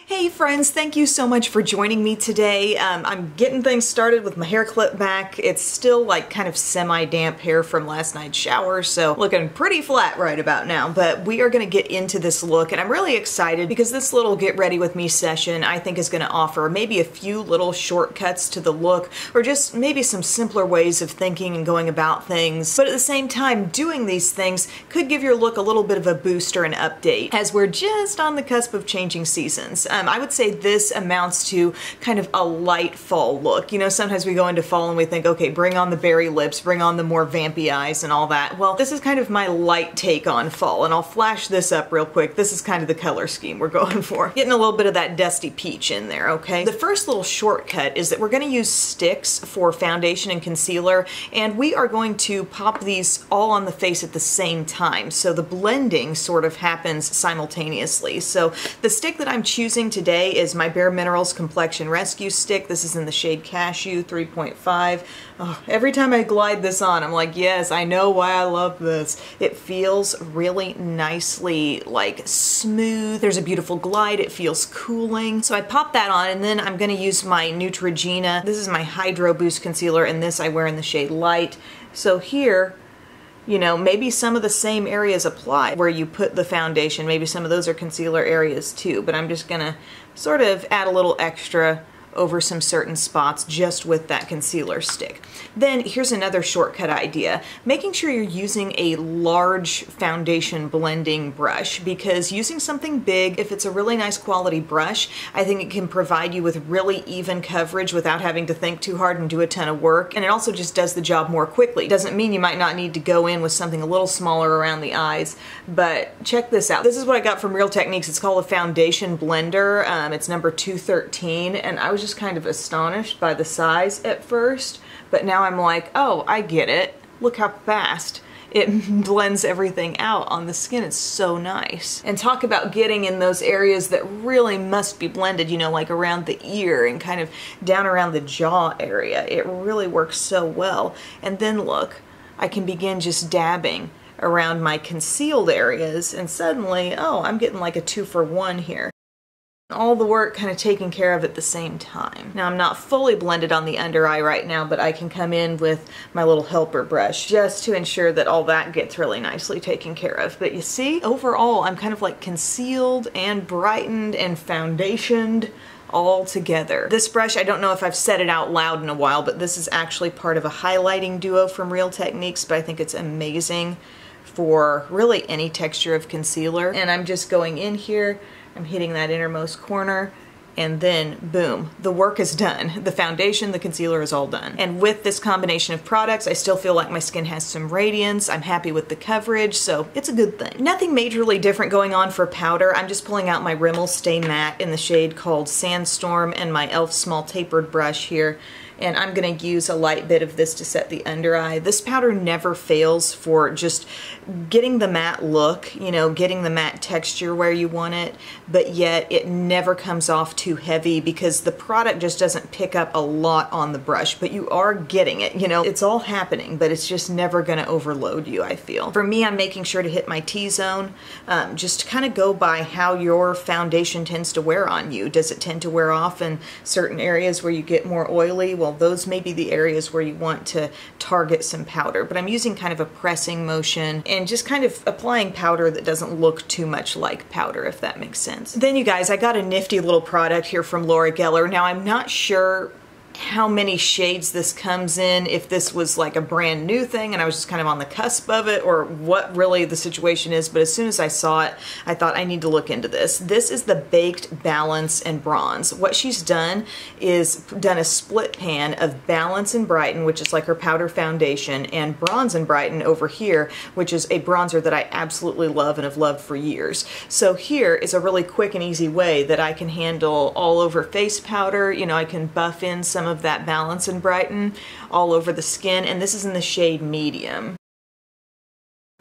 Hey friends, thank you so much for joining me today. I'm getting things started with my hair clip back. It's still like kind of semi-damp hair from last night's shower, so looking pretty flat right about now. But we are going to get into this look, and I'm really excited because this little get ready with me session I think is going to offer maybe a few little shortcuts to the look, or just maybe some simpler ways of thinking and going about things. But at the same time, doing these things could give your look a little bit of a boost or an update, as we're just on the cusp of changing seasons. I would say this amounts to kind of a light fall look. You know, sometimes we go into fall and we think, okay, bring on the berry lips, bring on the more vampy eyes and all that. Well, this is kind of my light take on fall, and I'll flash this up real quick. This is kind of the color scheme we're going for. Getting a little bit of that dusty peach in there, okay? The first little shortcut is that we're gonna use sticks for foundation and concealer, and we are going to pop these all on the face at the same time. So the blending sort of happens simultaneously. So the stick that I'm choosing today is my bareMinerals Complexion Rescue Stick. This is in the shade Cashew 3.5. Oh, every time I glide this on, I'm like, yes, I know why I love this. It feels really nicely like smooth. There's a beautiful glide. It feels cooling. So I pop that on, and then I'm going to use my Neutrogena. This is my Hydro Boost Concealer, and this I wear in the shade Light. So here, you know, maybe some of the same areas apply where you put the foundation. Maybe some of those are concealer areas too, but I'm just gonna sort of add a little extra over some certain spots just with that concealer stick. Then here's another shortcut idea. Making sure you're using a large foundation blending brush, because using something big, if it's a really nice quality brush, I think it can provide you with really even coverage without having to think too hard and do a ton of work. And it also just does the job more quickly. Doesn't mean you might not need to go in with something a little smaller around the eyes, but check this out. This is what I got from Real Techniques. It's called a foundation blender. It's number 213, and I was just kind of astonished by the size at first, but now I'm like, oh, I get it. Look how fast it blends everything out on the skin. It's so nice. And talk about getting in those areas that really must be blended, you know, like around the ear and kind of down around the jaw area. It really works so well. And then look, I can begin just dabbing around my concealed areas, and suddenly, oh, I'm getting like a 2-for-1 here. All the work kind of taken care of at the same time. Now, I'm not fully blended on the under eye right now, but I can come in with my little helper brush just to ensure that all that gets really nicely taken care of. But you see, overall, I'm kind of like concealed and brightened and foundationed all together. This brush, I don't know if I've said it out loud in a while, but this is actually part of a highlighting duo from Real Techniques, but I think it's amazing for really any texture of concealer. And I'm just going in here, I'm hitting that innermost corner, and then boom, the work is done. The foundation, the concealer is all done. And with this combination of products, I still feel like my skin has some radiance. I'm happy with the coverage, so it's a good thing. Nothing majorly different going on for powder. I'm just pulling out my Rimmel Stay Matte in the shade called Sandstorm and my e.l.f. small tapered brush here. And I'm gonna use a light bit of this to set the under eye. This powder never fails for just getting the matte look, you know, getting the matte texture where you want it, but yet it never comes off too heavy because the product just doesn't pick up a lot on the brush, but you are getting it, you know, it's all happening, but it's just never gonna overload you, I feel. For me, I'm making sure to hit my T-zone, just kind of go by how your foundation tends to wear on you. Does it tend to wear off in certain areas where you get more oily? Well, those may be the areas where you want to target some powder, but I'm using kind of a pressing motion and just kind of applying powder that doesn't look too much like powder, if that makes sense. Then you guys, I got a nifty little product here from Laura Geller. Now, I'm not sure how many shades this comes in, if this was like a brand new thing and I was just kind of on the cusp of it, or what really the situation is, but as soon as I saw it, I thought I need to look into this. This is the Baked Balance and Bronze. What she's done is done a split pan of Balance and Brighten, which is like her powder foundation, and Bronze and Brighten over here, which is a bronzer that I absolutely love and have loved for years. So here is a really quick and easy way that I can handle all over face powder. You know, I can buff in some of that Balance and Brighten all over the skin, and this is in the shade Medium.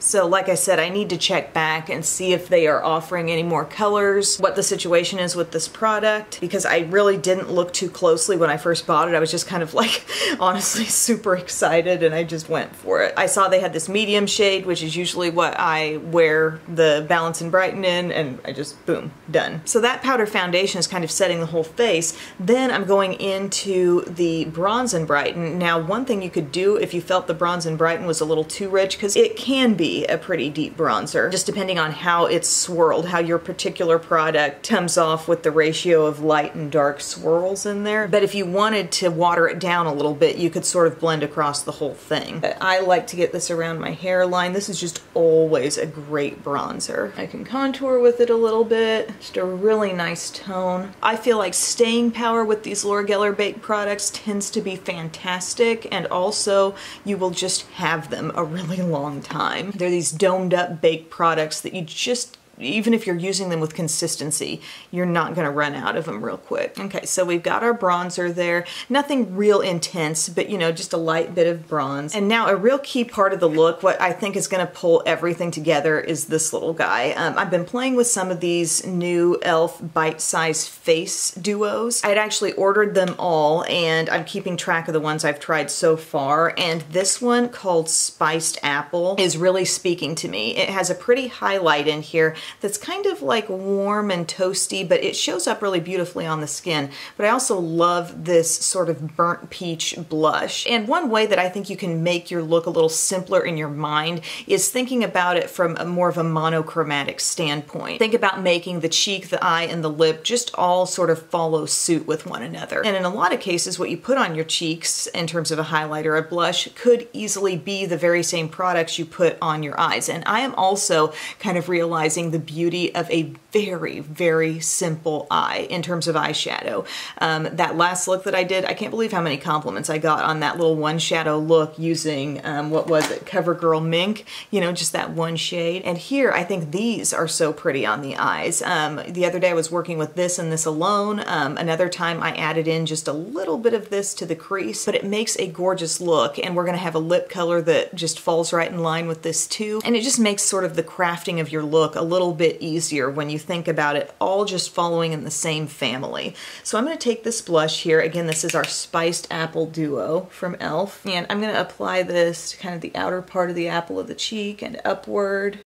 So like I said, I need to check back and see if they are offering any more colors, what the situation is with this product, because I really didn't look too closely when I first bought it. I was just kind of like, honestly, super excited, and I just went for it. I saw they had this medium shade, which is usually what I wear the Balance and Brighten in, and I just, boom, done. So that powder foundation is kind of setting the whole face. Then I'm going into the Bronze and Brighten. Now, one thing you could do if you felt the Bronze and Brighten was a little too rich, because it can be a pretty deep bronzer, just depending on how it's swirled, how your particular product comes off with the ratio of light and dark swirls in there. But if you wanted to water it down a little bit, you could sort of blend across the whole thing. But I like to get this around my hairline. This is just always a great bronzer. I can contour with it a little bit, just a really nice tone. I feel like staying power with these Laura Geller baked products tends to be fantastic, and also you will just have them a really long time. They're these domed up baked products that you just, even if you're using them with consistency, you're not going to run out of them real quick. Okay, so we've got our bronzer there. Nothing real intense, but you know, just a light bit of bronze. And now a real key part of the look, what I think is going to pull everything together, is this little guy. I've been playing with some of these new e.l.f. bite-size face duos. I'd actually ordered them all, and I'm keeping track of the ones I've tried so far. And this one, called Spiced Apple, is really speaking to me. It has a pretty highlight in here that's kind of like warm and toasty, but it shows up really beautifully on the skin. But I also love this sort of burnt peach blush. And one way that I think you can make your look a little simpler in your mind is thinking about it from a more of a monochromatic standpoint. Think about making the cheek, the eye, and the lip just all sort of follow suit with one another. And in a lot of cases, what you put on your cheeks in terms of a highlight or a blush could easily be the very same products you put on your eyes. And I am also kind of realizing the beauty of a very, very simple eye in terms of eyeshadow. That last look that I did, I can't believe how many compliments I got on that little one shadow look using, what was it, CoverGirl Mink, you know, just that one shade. And here, I think these are so pretty on the eyes. The other day I was working with this and this alone. Another time I added in just a little bit of this to the crease, but it makes a gorgeous look. And we're gonna have a lip color that just falls right in line with this too. And it just makes sort of the crafting of your look a little bit easier when you think about it all just following in the same family. So I'm going to take this blush here. Again, this is our Spiced Apple Duo from e.l.f. And I'm going to apply this to kind of the outer part of the apple of the cheek and upward.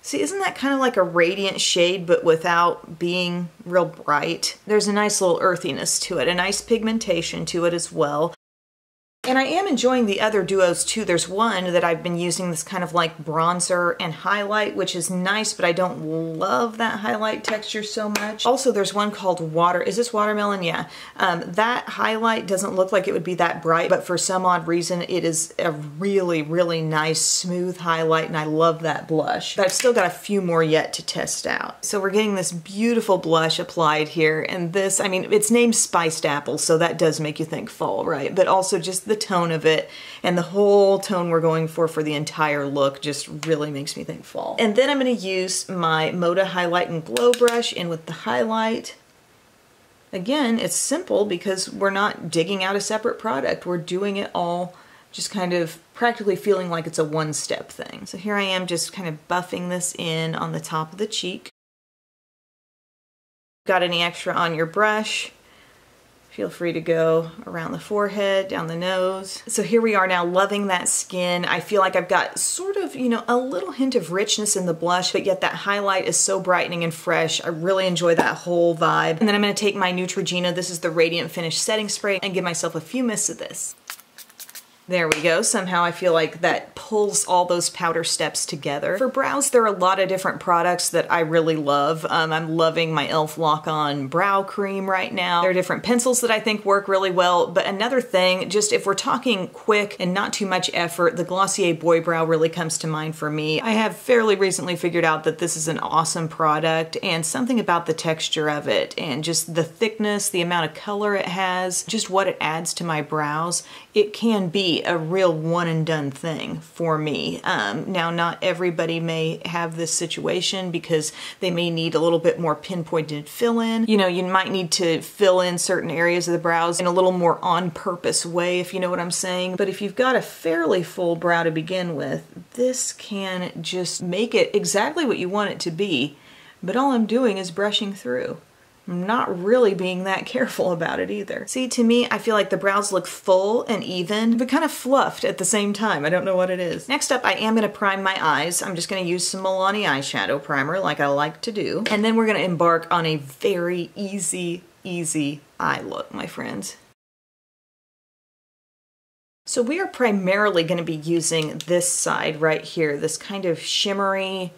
See, isn't that kind of like a radiant shade, but without being real bright? There's a nice little earthiness to it, a nice pigmentation to it as well. And I am enjoying the other duos too. There's one that I've been using this kind of like bronzer and highlight, which is nice, but I don't love that highlight texture so much. Also, there's one called is this Watermelon? Yeah. That highlight doesn't look like it would be that bright, but for some odd reason, it is a really, really nice smooth highlight, and I love that blush. But I've still got a few more yet to test out. So we're getting this beautiful blush applied here, and this, I mean, it's named Spiced Apple, so that does make you think fall, right? But also just the tone of it, and the whole tone we're going for the entire look just really makes me think fall. And then I'm going to use my Moda Highlight and Glow brush in with the highlight. Again, it's simple because we're not digging out a separate product. We're doing it all just kind of practically feeling like it's a one-step thing. So here I am just kind of buffing this in on the top of the cheek. Got any extra on your brush? Feel free to go around the forehead, down the nose. So here we are now, loving that skin. I feel like I've got sort of, you know, a little hint of richness in the blush, but yet that highlight is so brightening and fresh. I really enjoy that whole vibe. And then I'm gonna take my Neutrogena, this is the Radiant Finish Setting Spray, and give myself a few mists of this. There we go. Somehow I feel like that pulls all those powder steps together. For brows, there are a lot of different products that I really love. I'm loving my e.l.f. Lock-On Brow Cream right now. There are different pencils that I think work really well, but another thing, just if we're talking quick and not too much effort, the Glossier Boy Brow really comes to mind for me. I have fairly recently figured out that this is an awesome product, and something about the texture of it and just the thickness, the amount of color it has, just what it adds to my brows, it can be a real one and done thing for me. Now, not everybody may have this situation because they may need a little bit more pinpointed fill in. You know, you might need to fill in certain areas of the brows in a little more on purpose way, if you know what I'm saying. But if you've got a fairly full brow to begin with, this can just make it exactly what you want it to be, but all I'm doing is brushing through. I'm not really being that careful about it either. See, to me, I feel like the brows look full and even, but kind of fluffed at the same time. I don't know what it is. Next up, I am gonna prime my eyes. I'm just gonna use some Milani eyeshadow primer like I like to do. And then we're gonna embark on a very easy eye look, my friends. So we are primarily gonna be using this side right here, this kind of shimmery,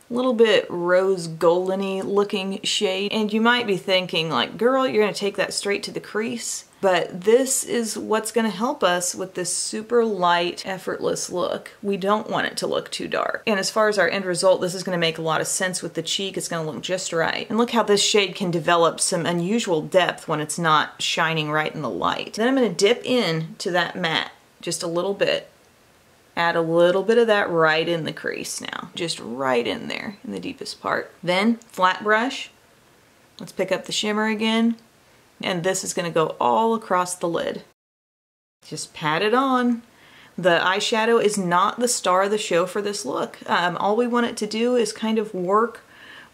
little bit rose golden-y looking shade. And you might be thinking like, girl, you're gonna take that straight to the crease. But this is what's gonna help us with this super light, effortless look. We don't want it to look too dark. And as far as our end result, this is gonna make a lot of sense with the cheek. It's gonna look just right. And look how this shade can develop some unusual depth when it's not shining right in the light. Then I'm gonna dip in to that matte just a little bit. Add a little bit of that right in the crease now. Just right in there, in the deepest part. Then, flat brush. Let's pick up the shimmer again. And this is gonna go all across the lid. Just pat it on. The eyeshadow is not the star of the show for this look. All we want it to do is kind of work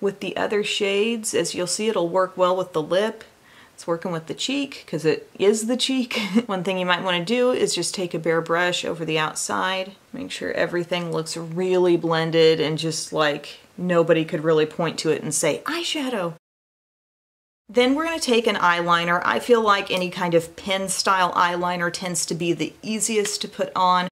with the other shades. As you'll see, it'll work well with the lip. It's working with the cheek, because it is the cheek. One thing you might want to do is just take a bare brush over the outside. Make sure everything looks really blended and just like nobody could really point to it and say, eyeshadow. Then we're going to take an eyeliner. I feel like any kind of pen style eyeliner tends to be the easiest to put on.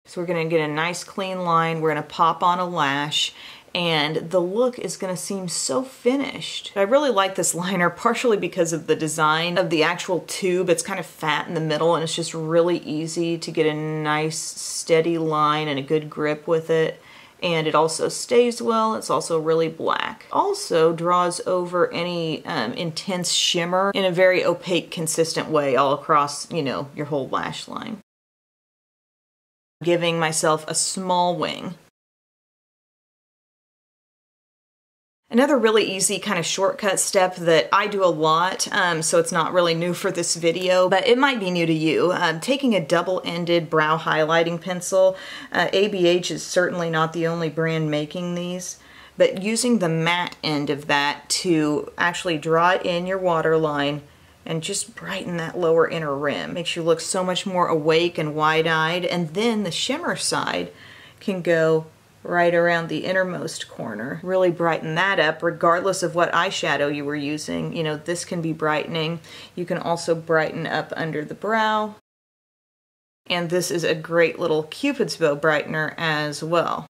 So we're going to get a nice clean line. We're going to pop on a lash. And the look is going to seem so finished. I really like this liner partially because of the design of the actual tube. It's kind of fat in the middle and it's just really easy to get a nice steady line and a good grip with it. And it also stays well. It's also really black. Also draws over any intense shimmer in a very opaque, consistent way all across, you know, your whole lash line. Giving myself a small wing. Another really easy kind of shortcut step that I do a lot, so it's not really new for this video, but it might be new to you. Taking a double-ended brow highlighting pencil. ABH is certainly not the only brand making these, but using the matte end of that to actually draw in your waterline and just brighten that lower inner rim. Makes you look so much more awake and wide-eyed, and then the shimmer side can go right around the innermost corner. Really brighten that up regardless of what eyeshadow you were using. You know, this can be brightening. You can also brighten up under the brow. And this is a great little Cupid's bow brightener as well.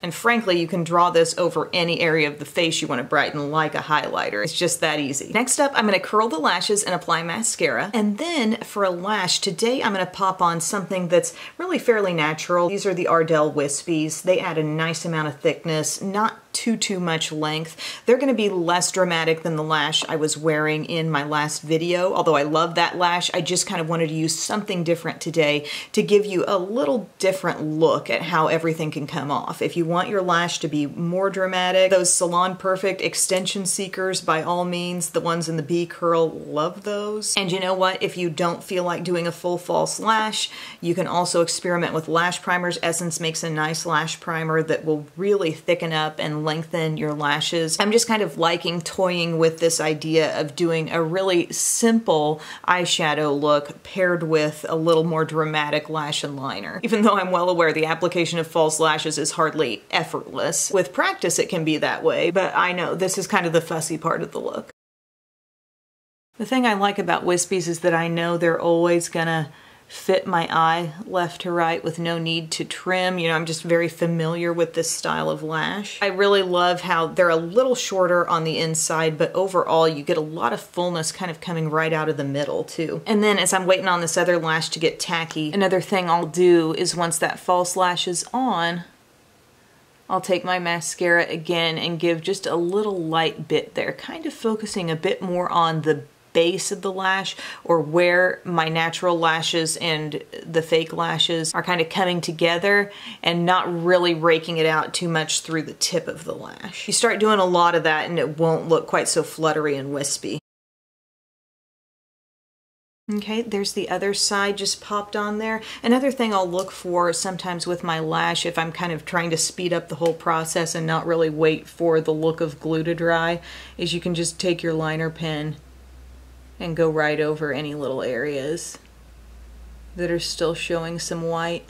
And frankly, you can draw this over any area of the face you want to brighten like a highlighter. It's just that easy. Next up, I'm going to curl the lashes and apply mascara. And then for a lash, today I'm going to pop on something that's really fairly natural. These are the Ardell Wispies. They add a nice amount of thickness, not too much length. They're going to be less dramatic than the lash I was wearing in my last video. Although I love that lash, I just kind of wanted to use something different today to give you a little different look at how everything can come off. If you want your lash to be more dramatic, those Salon Perfect extension seekers, by all means, the ones in the B curl, love those. And you know what? If you don't feel like doing a full false lash, you can also experiment with lash primers. Essence makes a nice lash primer that will really thicken up and lengthen your lashes. I'm just kind of liking toying with this idea of doing a really simple eyeshadow look paired with a little more dramatic lash and liner. Even though I'm well aware the application of false lashes is hardly effortless. With practice it can be that way, but I know this is kind of the fussy part of the look. The thing I like about Wispies is that I know they're always gonna fit my eye left to right with no need to trim. You know, I'm just very familiar with this style of lash. I really love how they're a little shorter on the inside, but overall you get a lot of fullness kind of coming right out of the middle too. And then as I'm waiting on this other lash to get tacky, another thing I'll do is once that false lash is on, I'll take my mascara again and give just a little light bit there, kind of focusing a bit more on the base of the lash, or where my natural lashes and the fake lashes are kind of coming together, and not really raking it out too much through the tip of the lash. You start doing a lot of that and it won't look quite so fluttery and wispy. Okay, there's the other side just popped on there. Another thing I'll look for sometimes with my lash, if I'm kind of trying to speed up the whole process and not really wait for the look of glue to dry, is you can just take your liner pen and go right over any little areas that are still showing some white.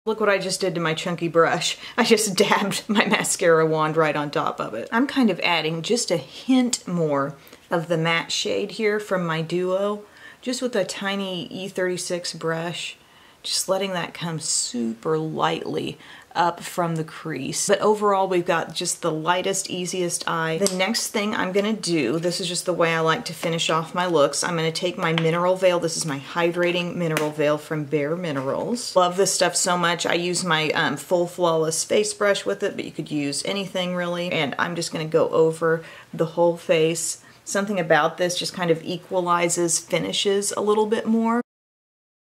Look what I just did to my chunky brush. I just dabbed my mascara wand right on top of it. I'm kind of adding just a hint more of the matte shade here from my Duo, just with a tiny E36 brush, just letting that come super lightly up from the crease. But overall, we've got just the lightest, easiest eye. The next thing I'm gonna do, this is just the way I like to finish off my looks, I'm gonna take my mineral veil. This is my hydrating mineral veil from bareMinerals. Love this stuff so much. I use my full flawless face brush with it, but you could use anything really. And I'm just gonna go over the whole face. Something about this just kind of equalizes finishes a little bit more.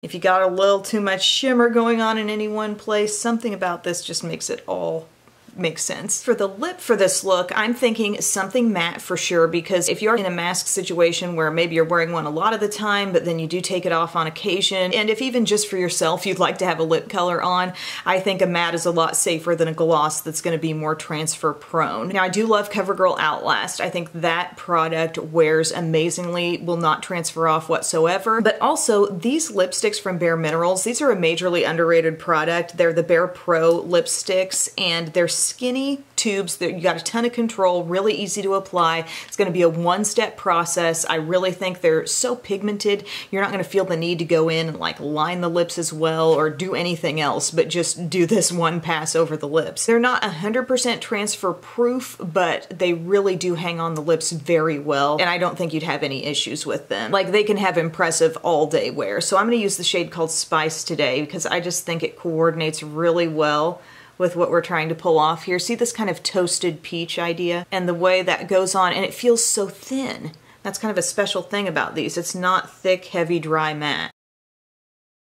If you got a little too much shimmer going on in any one place, something about this just makes it all make sense. For the lip for this look, I'm thinking something matte for sure, because if you're in a mask situation where maybe you're wearing one a lot of the time, but then you do take it off on occasion, and if even just for yourself you'd like to have a lip color on, I think a matte is a lot safer than a gloss that's going to be more transfer prone. Now I do love CoverGirl Outlast. I think that product wears amazingly, will not transfer off whatsoever, but also these lipsticks from bareMinerals, these are a majorly underrated product. They're the Bare Pro lipsticks, and they're skinny tubes that you got a ton of control, really easy to apply. It's going to be a one-step process. I really think they're so pigmented, you're not going to feel the need to go in and like line the lips as well or do anything else, but just do this one pass over the lips. They're not 100% transfer proof, but they really do hang on the lips very well, and I don't think you'd have any issues with them. Like, they can have impressive all-day wear. So I'm going to use the shade called Spice today because I just think it coordinates really well with what we're trying to pull off here. See this kind of toasted peach idea and the way that goes on, and it feels so thin. That's kind of a special thing about these. It's not thick, heavy, dry matte.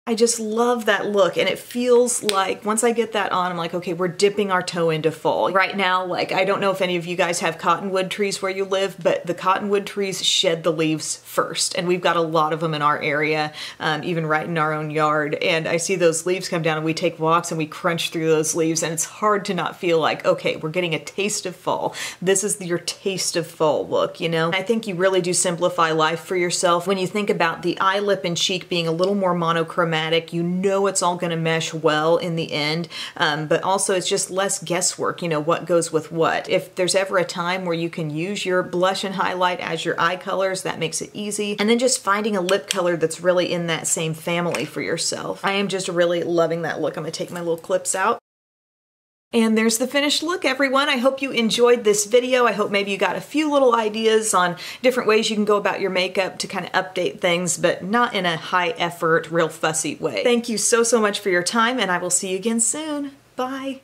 I just love that look, and it feels like once I get that on, I'm like, okay, we're dipping our toe into fall. Right now, like, I don't know if any of you guys have cottonwood trees where you live, but the cottonwood trees shed the leaves first, and we've got a lot of them in our area, even right in our own yard, and I see those leaves come down and we take walks and we crunch through those leaves, and it's hard to not feel like, okay, we're getting a taste of fall. This is your taste of fall look, you know? I think you really do simplify life for yourself when you think about the eye, lip, and cheek being a little more monochromatic. You know it's all going to mesh well in the end, but also it's just less guesswork, you know, what goes with what. If there's ever a time where you can use your blush and highlight as your eye colors, that makes it easy. And then just finding a lip color that's really in that same family for yourself. I am just really loving that look. I'm going to take my little clips out. And there's the finished look, everyone. I hope you enjoyed this video. I hope maybe you got a few little ideas on different ways you can go about your makeup to kind of update things, but not in a high effort, real fussy way. Thank you so much for your time, and I will see you again soon. Bye.